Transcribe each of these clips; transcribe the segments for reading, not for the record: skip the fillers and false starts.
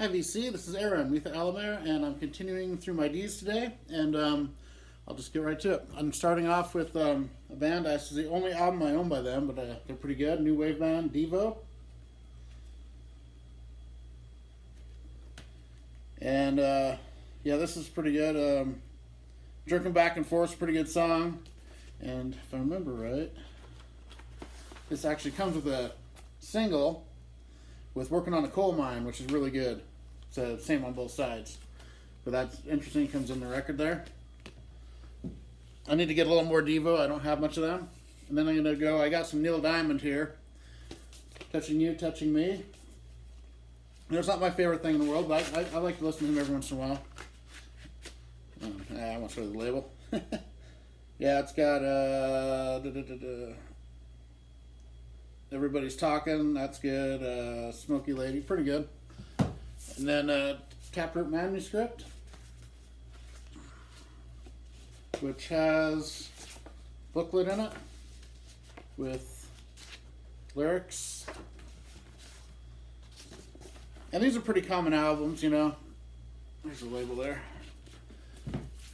Hi VC, this is Aaron with Alamere, and I'm continuing through my D's today, and I'll just get right to it. I'm starting off with a band. This is the only album I own by them, but they're pretty good. New wave band, Devo. And yeah, this is pretty good. Jerking Back and Forth is a pretty good song, and if I remember right, this actually comes with a single with Working on a Coal Mine, which is really good. It's the same on both sides. But that's interesting, comes in the record there. I need to get a little more Devo. I don't have much of them. And then I'm going to go, I got some Neil Diamond here. Touching You, Touching Me. You know, it's not my favorite thing in the world, but I like to listen to him every once in a while. I won't show you the label. Yeah, it's got Everybody's Talking, that's good. Smoky Lady, pretty good. And then Taproot Manuscript, which has booklet in it with lyrics. And these are pretty common albums, you know. There's a label there.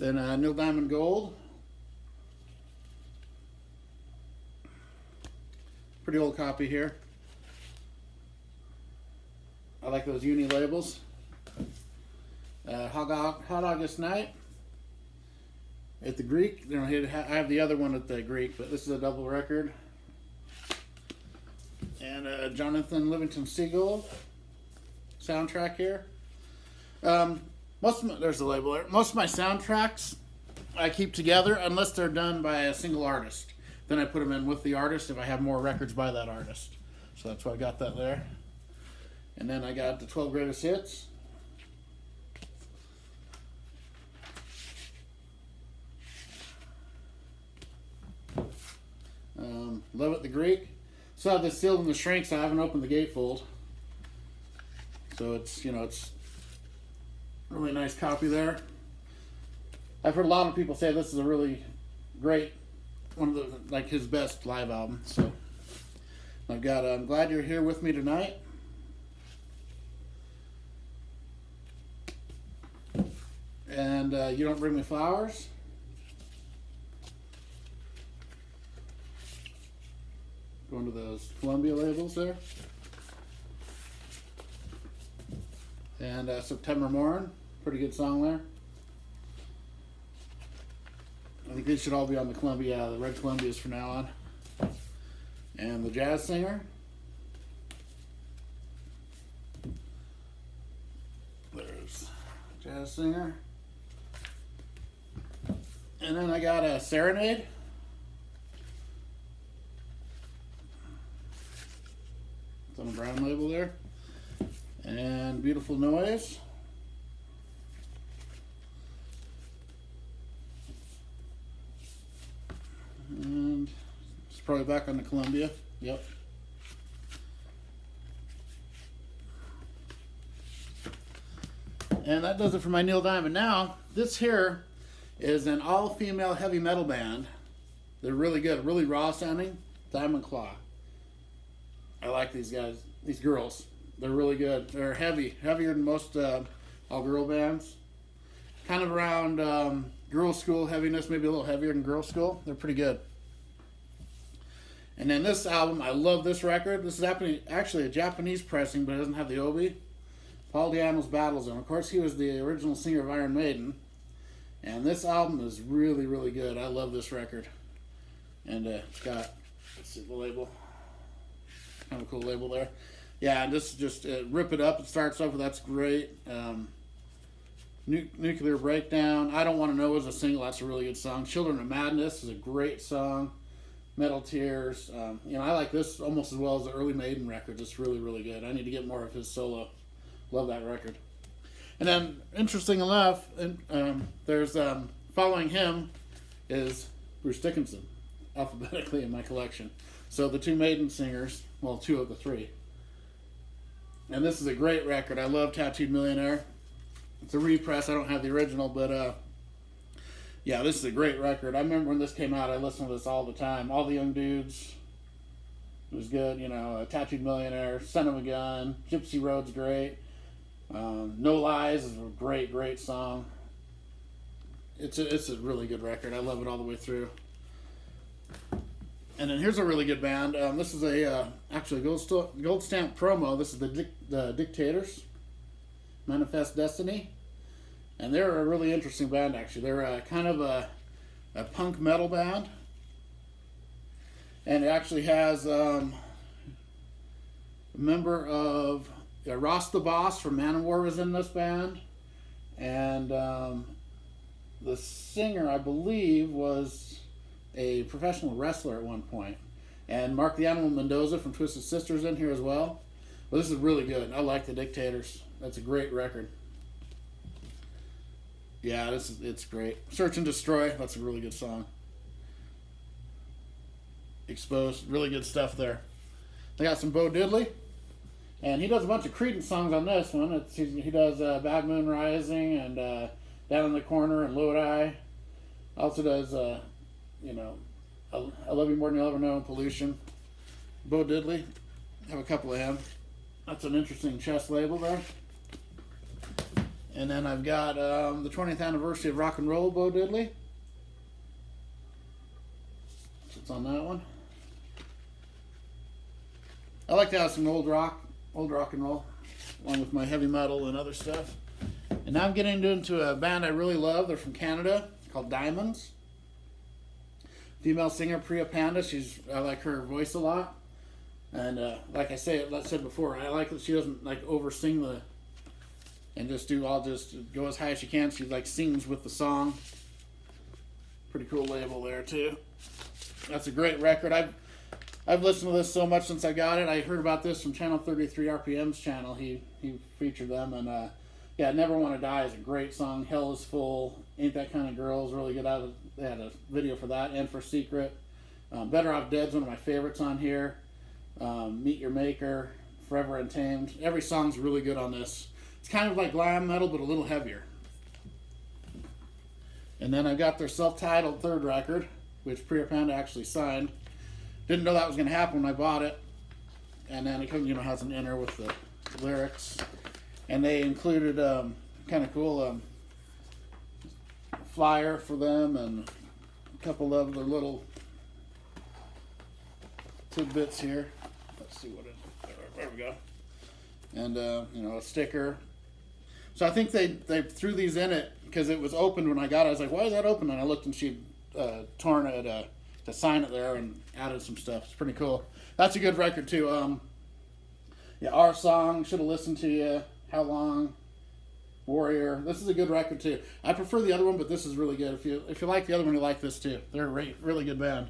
Then Neil Diamond Gold. Pretty old copy here. I like those uni labels. Hot August Night at the Greek. You know, I have the other one at the Greek, but this is a double record. And Jonathan Livingston Seagull soundtrack here. There's the label there. Most of my soundtracks I keep together unless they're done by a single artist. Then I put them in with the artist if I have more records by that artist. So that's why I got that there. And then I got the 12 Greatest Hits. Love It the Greek. So I have this sealed in the shrink, so I haven't opened the gatefold. So it's, you know, it's a really nice copy there. I've heard a lot of people say this is a really great, one of the, like his best live album. So I've got I'm Glad You're Here With Me Tonight. And You Don't Bring Me Flowers. Going to those Columbia labels there. And September Morn, pretty good song there. I think these should all be on the Columbia, the red Columbias from now on. And The Jazz Singer. There's Jazz Singer. And then I got a Serenade. It's on the brown label there. And Beautiful Noise. And it's probably back on the Columbia. Yep. And that does it for my Neil Diamond. Now, this here is an all-female heavy metal band. They're really good, really raw sounding. Diamond Claw. I like these guys, these girls. They're really good. They're heavy, heavier than most all-girl bands. Kind of around girls' school heaviness, maybe a little heavier than girls' school. They're pretty good. And then this album, I love this record. This is actually a Japanese pressing, but it doesn't have the Obi. Paul Di'Anno's Battle Zone. Of course, he was the original singer of Iron Maiden. And this album is really, really good. I love this record. And it's got, let's see the label. Kind of a cool label there. Yeah, and just Rip It Up. It starts off with That's Great. Nuclear Breakdown. I Don't Want to Know is a single. That's a really good song. Children of Madness is a great song. Metal Tears. You know, I like this almost as well as the early Maiden records. It's really, really good. I need to get more of his solo. Love that record. And then, interesting enough, there's following him is Bruce Dickinson, alphabetically in my collection. So the two Maiden singers, well, two of the three. And this is a great record. I love Tattooed Millionaire. It's a repress. I don't have the original, but yeah, this is a great record. I remember when this came out, I listened to this all the time. All the Young Dudes. It was good, you know. Tattooed Millionaire, Son of a Gun, Gypsy Road's great. No Lies is a great song. It's a really good record. I love it all the way through. And then here's a really good band. This is a actually gold stamp promo. This is the Dictators, Manifest Destiny, and they're a really interesting band. Actually, they're kind of a punk metal band, and it actually has a member of Ross the Boss from Manowar was in this band, and the singer, I believe, was a professional wrestler at one point. And Mark the Animal Mendoza from Twisted Sister's in here as well. But this is really good. I like the Dictators. That's a great record. Yeah, it's great. Search and Destroy, that's a really good song. Exposed, really good stuff there. They got some Bo Diddley. And he does a bunch of Creedence songs on this one. He does Bad Moon Rising and Down in the Corner and Lodi. Also does I Love You More Than You'll Ever Know and Pollution. Bo Diddley, have a couple of him. That's an interesting chest label there. And then I've got the 20th anniversary of rock and roll, Bo Diddley. It's on that one. I like to have some old rock and roll, along with my heavy metal and other stuff. And now I'm getting into a band I really love. They're from Canada, called Diamonds. Female singer Priya Panda. I like her voice a lot, and like I said before, I like that she doesn't like over sing and just go as high as she can. She like sings with the song. Pretty cool label there too. That's a great record. I've listened to this so much since I got it. I heard about this from Channel 33 RPM's channel. He featured them, and yeah, Never Wanna Die is a great song. Hell is Full, Ain't That Kind of Girl is really good. They had a video for that and for Secret. Better Off Dead's one of my favorites on here. Meet Your Maker, Forever Untamed. Every song's really good on this. It's kind of like glam metal, but a little heavier. And then I've got their self-titled third record, which Priya Panda actually signed. Didn't know that was going to happen when I bought it. And then it has an inner with the lyrics. And they included kind of cool flyer for them and a couple of the little tidbits here. Let's see what it is. There we go. And a sticker. So I think they threw these in it because it was opened when I got it. I was like, why is that open? And I looked and she'd torn it to sign it there and added some stuff. It's pretty cool. That's a good record too. Our Song, Should Have Listened to You, How Long, Warrior. This is a good record too. I prefer the other one, but this is really good. If you like the other one, you like this too. They're a really good band.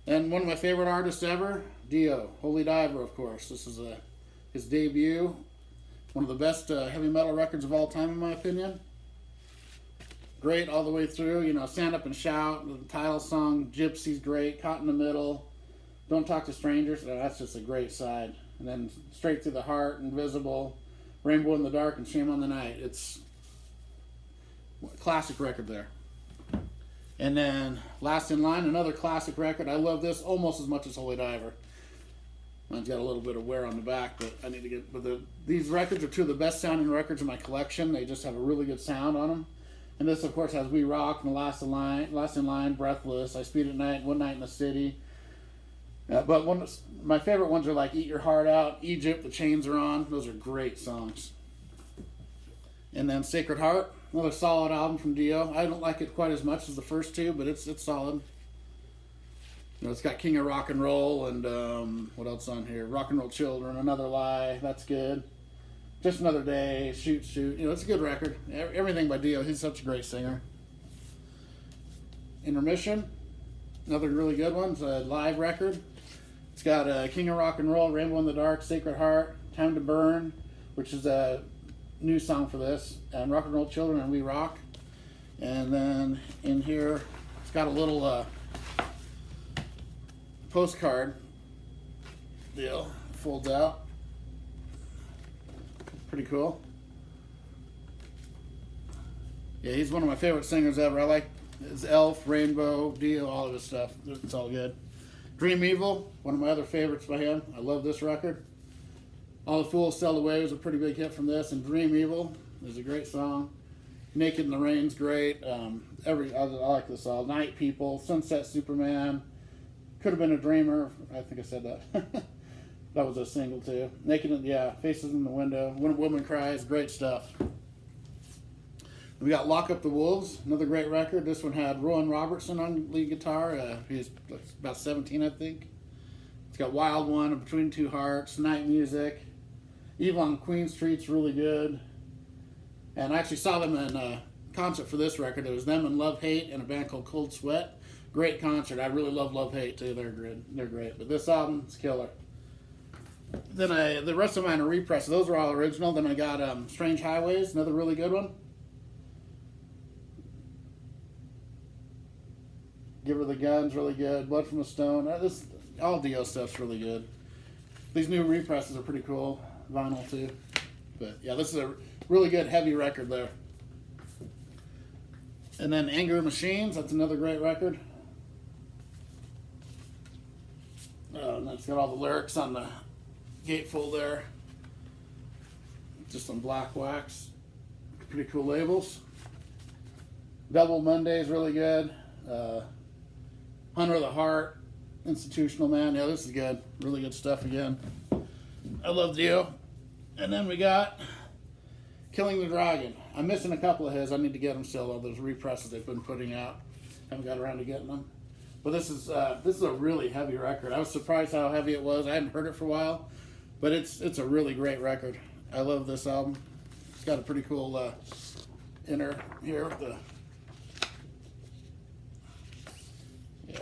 And one of my favorite artists ever, Devo, Holy Diver, of course. This is his debut. One of the best heavy metal records of all time, in my opinion. Great all the way through. Stand Up and Shout, the title song, Gypsy's great, Caught in the Middle, Don't Talk to Strangers. That's just a great side. And then Straight Through the Heart, Invisible, Rainbow in the Dark, and Shame on the Night. It's a classic record there. And then Last in Line, another classic record. I love this almost as much as Holy Diver. Mine's got a little bit of wear on the back, but I need to get. But these records are two of the best sounding records in my collection. They just have a really good sound on them. And this, of course, has We Rock and Last in Line, Breathless, I Speed at Night, One Night in the City. But my favorite ones are like Eat Your Heart Out, Egypt, The Chains Are On. Those are great songs. And then Sacred Heart, another solid album from Dio. I don't like it quite as much as the first two, but it's solid. It's got King of Rock and Roll and what else on here? Rock and Roll Children, Another Lie, that's good. Just Another Day, Shoot. It's a good record. Everything by Dio. He's such a great singer. Intermission, another really good one. It's a live record. It's got King of Rock and Roll, Rainbow in the Dark, Sacred Heart, Time to Burn, which is a new song for this, and Rock and Roll Children and We Rock. And then in here, it's got a little postcard deal. Folds out. Pretty cool. Yeah, he's one of my favorite singers ever. I like his Elf, Rainbow, Dio, all of his stuff. It's all good. Dream Evil, one of my other favorites by him. I love this record. All the Fools Sailed Away was a pretty big hit from this, and Dream Evil is a great song. Naked in the Rain's great. I like this all. Night People, Sunset Superman, Could Have Been a Dreamer. I think I said that. That was a single too. Faces in the Window, When a Woman Cries, great stuff. We got Lock Up the Wolves, another great record. This one had Rowan Robertson on lead guitar. He's about 17, I think. It's got Wild One, Between Two Hearts, Night Music. Evil on Queen Street's really good. And I actually saw them in a concert for this record. It was them and Love Hate and a band called Cold Sweat. Great concert. I really love Love Hate too. They're good. They're great. But this album is killer. Then the rest of mine are repressed. Those are all original. Then I got Strange Highways, another really good one. Give Her the Guns, really good. Blood from a Stone. All Dio stuff's really good. These new represses are pretty cool. Vinyl too. But yeah, this is a really good heavy record there. And then Anger Machines, that's another great record. And that's got all the lyrics on the gatefold there. Just on black wax. Pretty cool labels. Double Monday is really good. Hunter of the Heart, Institutional Man. Yeah, this is good. Really good stuff again. I love Dio. And then we got Killing the Dragon. I'm missing a couple of his. I need to get them still. All those represses they've been putting out. Haven't got around to getting them. But this is a really heavy record. I was surprised how heavy it was. I hadn't heard it for a while, but it's a really great record. I love this album. It's got a pretty cool inner here with the. Yeah.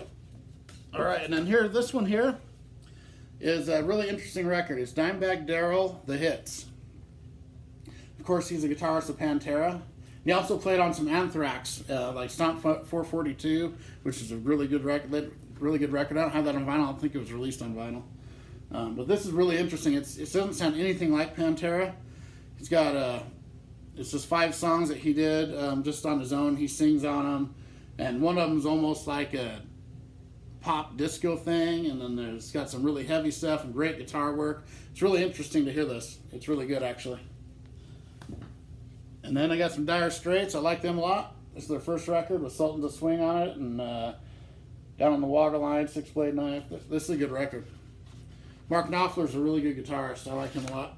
All right, and then this one here is a really interesting record. It's Dimebag Darrell, The Hits. Of course, he's a guitarist of Pantera. He also played on some Anthrax, like Stomp 442, which is a really good record. Really good record. I don't have that on vinyl. I don't think it was released on vinyl. But this is really interesting. It doesn't sound anything like Pantera. It's got it's just 5 songs that he did just on his own. He sings on them, and one of them is almost like a pop disco thing, and then it's got some really heavy stuff and great guitar work. It's really interesting to hear this. It's really good, actually. And then I got some Dire Straits. I like them a lot. This is their first record with Sultans of Swing on it, and Down on the Waterline, Six Blade Knife. This is a good record. Mark Knopfler's a really good guitarist. I like him a lot.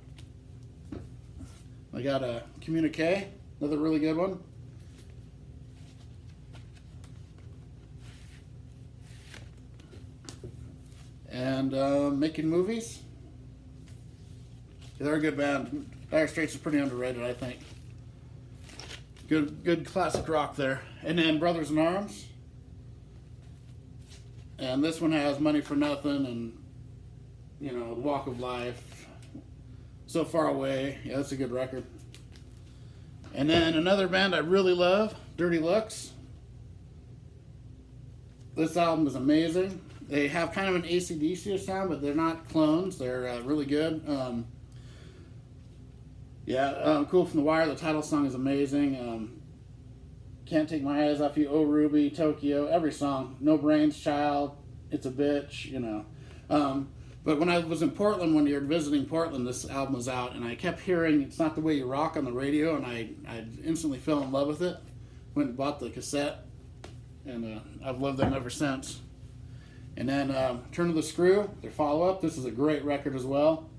I got a Communique, another really good one. And Making Movies. They're a good band. Dire Straits is pretty underrated, I think. Good classic rock there. And then Brothers in Arms. And this one has Money for Nothing and, The Walk of Life. So Far Away. Yeah, that's a good record. And then another band I really love, Dirty Looks. This album is amazing. They have kind of an AC/DC sound, but they're not clones. They're really good. Cool from the Wire. The title song is amazing. Can't Take My Eyes Off You, Oh Ruby, Tokyo, every song. No Brains Child, It's a Bitch, But when I was in Portland one year, visiting Portland, this album was out, and I kept hearing It's Not the Way You Rock on the radio, and I instantly fell in love with it. Went and bought the cassette, and I've loved them ever since. And then Turn of the Screw, their follow-up. This is a great record as well.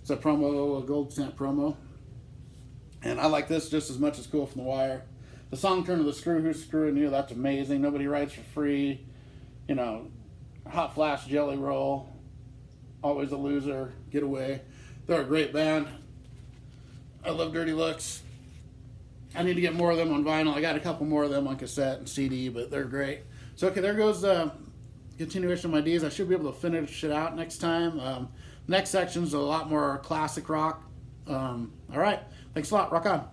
It's a gold cent promo. And I like this just as much as Cool from the Wire. The song Turn of the Screw, Who's Screwing You? That's amazing. Nobody Writes for Free. Hot Flash, Jelly Roll. Always a Loser. Get Away. They're a great band. I love Dirty Looks. I need to get more of them on vinyl. I got a couple more of them on cassette and CD, but they're great. So, okay, there goes continuation of my Ds. I should be able to finish it out next time. Next section's a lot more classic rock. All right. Thanks a lot. Rock on.